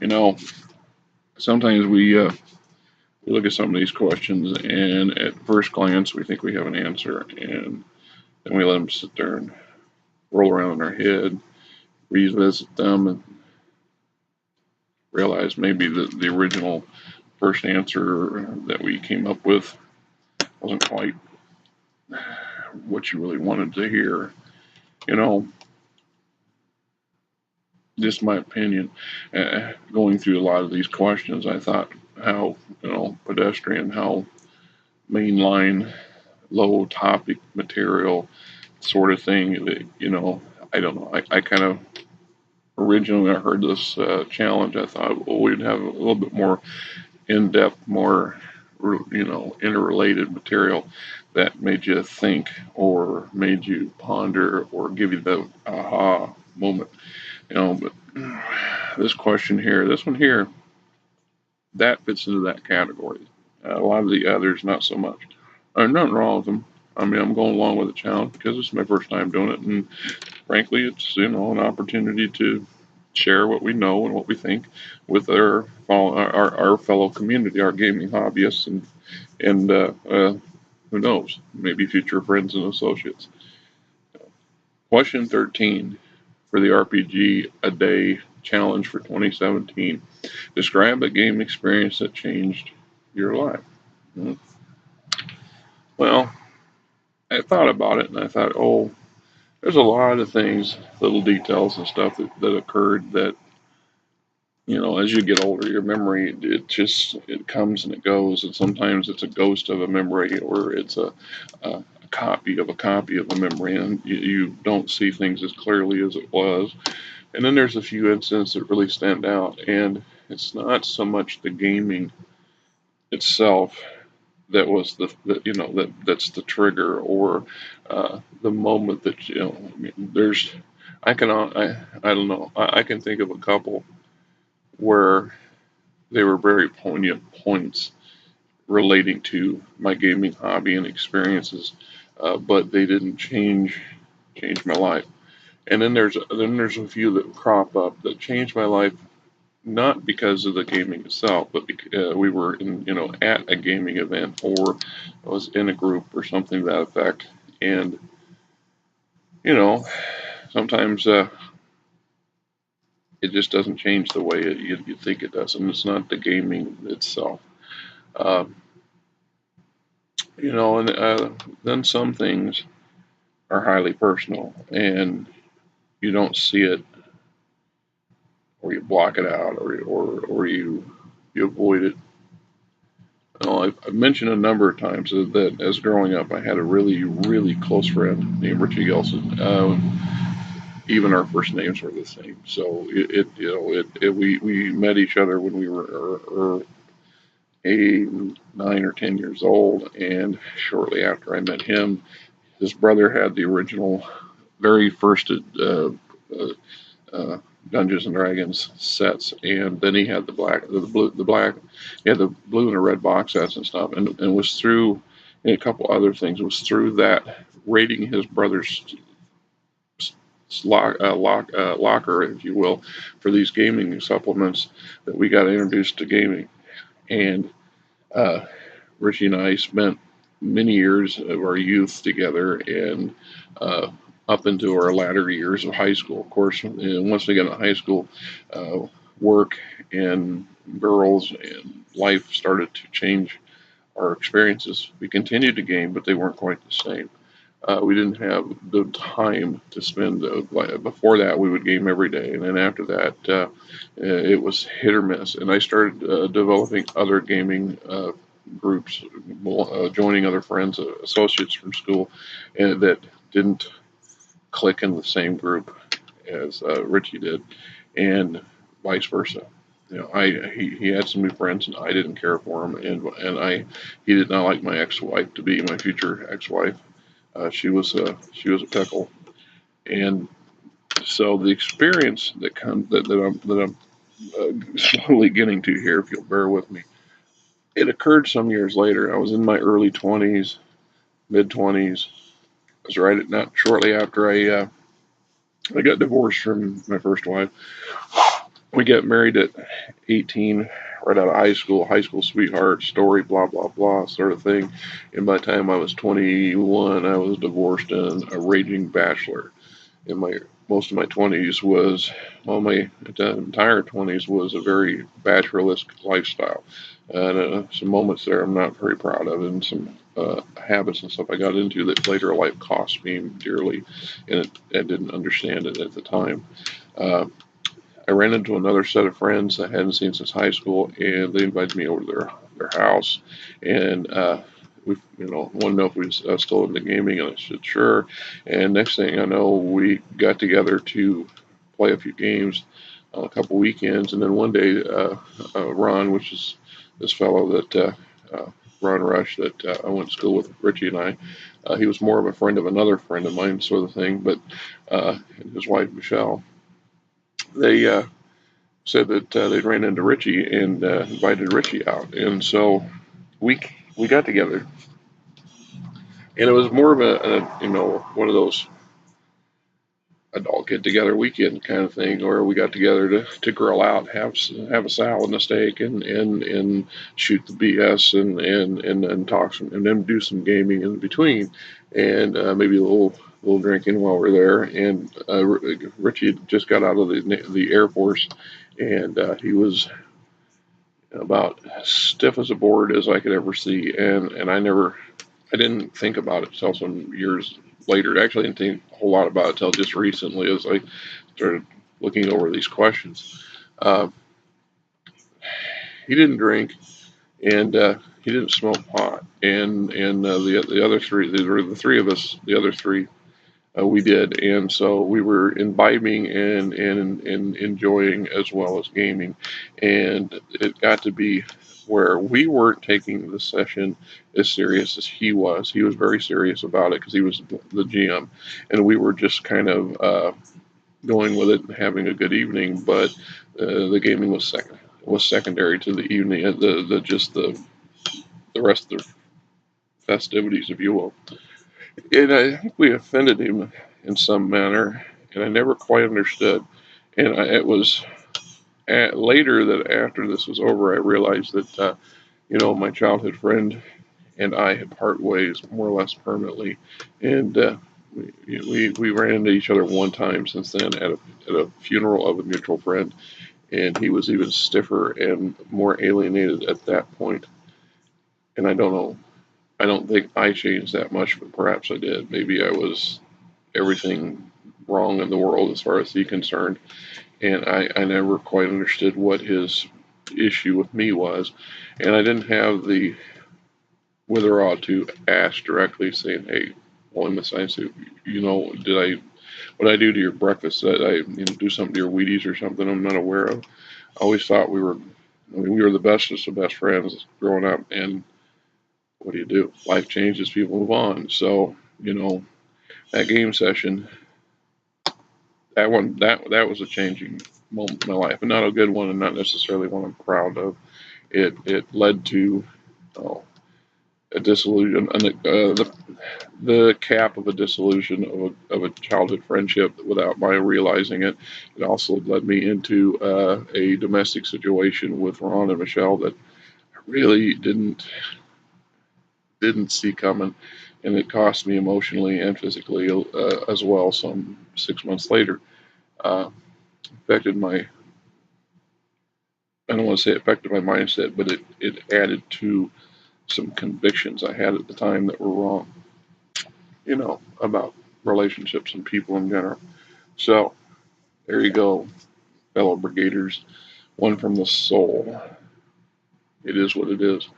You know, sometimes we look at some of these questions, and at first glance, we think we have an answer, and then we let them sit there and roll around in our head, revisit them, and realize maybe the original first answer that we came up with wasn't quite what you really wanted to hear. You know, just my opinion. Going through a lot of these questions, I thought how pedestrian, how mainline, low topic material sort of thing that I don't know. I kind of originally when I heard this challenge, I thought, well, we'd have a little bit more in depth, more interrelated material that made you think or made you ponder or give you the aha moment. But this question here, this one here, that fits into that category. A lot of the others, not so much. Nothing wrong with them. I mean, I'm going along with the challenge because it's my first time doing it, and frankly, it's an opportunity to share what we know and what we think with our fellow community, our gaming hobbyists, and who knows, maybe future friends and associates. Question 13 for the RPG A Day Challenge for 2017. Describe a game experience that changed your life. Well, I thought about it and I thought, oh, there's a lot of things, little details and stuff that occurred that, as you get older, your memory, it comes and it goes. And sometimes it's a ghost of a memory or it's a copy of a memory, and you don't see things as clearly as it was. And then there's a few incidents that really stand out, and it's not so much the gaming itself that was that's the trigger or the moment that I mean, I don't know, I can think of a couple where they were very poignant points relating to my gaming hobby and experiences, but they didn't change my life. And then there's a few that crop up that changed my life, not because of the gaming itself, but because we were at a gaming event or I was in a group or something to that effect. And sometimes it just doesn't change the way you think it does, and it's not the gaming itself. Um, and then some things are highly personal, and you don't see it, or you block it out, or you avoid it. I've mentioned a number of times that as growing up, I had a really, really close friend named Richie Gelson. Even our first names were the same, so we met each other when we were 9 or 10 years old, and shortly after I met him, his brother had the original, very first Dungeons and Dragons sets, and then he had the black, he had the blue and the red box sets and stuff, and it was through and a couple other things. It was through that raiding his brother's locker, if you will, for these gaming supplements that we got introduced to gaming, and Richie and I spent many years of our youth together, and up into our latter years of high school. Of course, and once we got into high school, work and girls and life started to change our experiences. We continued to game, but they weren't quite the same. We didn't have the time to spend. Before that, we would game every day, and then after that, it was hit or miss. And I started developing other gaming groups, joining other friends, associates from school, and that didn't click in the same group as Richie did, and vice versa. He had some new friends, and I didn't care for him, and he did not like my ex-wife to be my future ex-wife. She was a pickle, and so the experience that I'm slowly getting to here, if you'll bear with me, it occurred some years later. I was in my early 20s, mid 20s. I was not shortly after I got divorced from my first wife, We get married at 18, right out of high school sweetheart, story, blah, blah, blah, sort of thing. And by the time I was 21, I was divorced and a raging bachelor. In my most of my 20s was, well, my entire 20s was a very bachelorless lifestyle. And some moments there I'm not very proud of, and some habits and stuff I got into that later in life cost me dearly, and I didn't understand it at the time. Uh, I ran into another set of friends I hadn't seen since high school, and they invited me over to their house, and we, want to know if we was still into gaming, and I said sure. And next thing I know, we got together to play a few games on a couple weekends, and then one day, Ron, which is this fellow that Ron Rush that I went to school with, Richie and I. He was more of a friend of another friend of mine, sort of thing, but his wife Michelle, they said that they ran into Richie and invited Richie out, and so we we got together, and it was more of one of those adult get together weekend kind of thing, where we got together to grill out, have a salad and a steak, and shoot the BS and talk some, and then do some gaming in between, and maybe a little drinking while we're there. And Richie had just got out of the Air Force, and he was about as stiff as a board as I could ever see, and I didn't think about it until some years later. Actually, I didn't think a whole lot about it until just recently, as I started looking over these questions. Uh, he didn't drink, and he didn't smoke pot, and the other three, the three of us, the other three, we did, and so we were imbibing and enjoying as well as gaming, and it got to be where we weren't taking the session as serious as he was. He was very serious about it because he was the GM, and we were just kind of going with it and having a good evening. But the gaming was secondary to the evening, the rest of the festivities, if you will. And I think we offended him in some manner, and I never quite understood. And it was later that after this was over, I realized that my childhood friend and I had part ways more or less permanently, and we ran into each other one time since then at a funeral of a mutual friend, and he was even stiffer and more alienated at that point. And I don't know. I don't think I changed that much, but perhaps I did. Maybe I was everything wrong in the world as far as he concerned, and I never quite understood what his issue with me was, and I didn't have the wherewithal to ask directly, saying, "Hey, well, in the science, did what I do to your breakfast? That I do something to your Wheaties or something I'm not aware of." I always thought we were the bestest of best friends growing up, and what do you do? Life changes, people move on. So that game session, that was a changing moment in my life, and not a good one, and not necessarily one I'm proud of. It led to oh, a disillusion, the cap of a dissolution of a childhood friendship without my realizing it. It also led me into a domestic situation with Ron and Michelle that I really didn't see coming, and it cost me emotionally and physically as well. Some 6 months later, uh, affected my I don't want to say it affected my mindset, but it added to some convictions I had at the time that were wrong, about relationships and people in general. So there you go, fellow brigaders. One from the soul. It is what it is.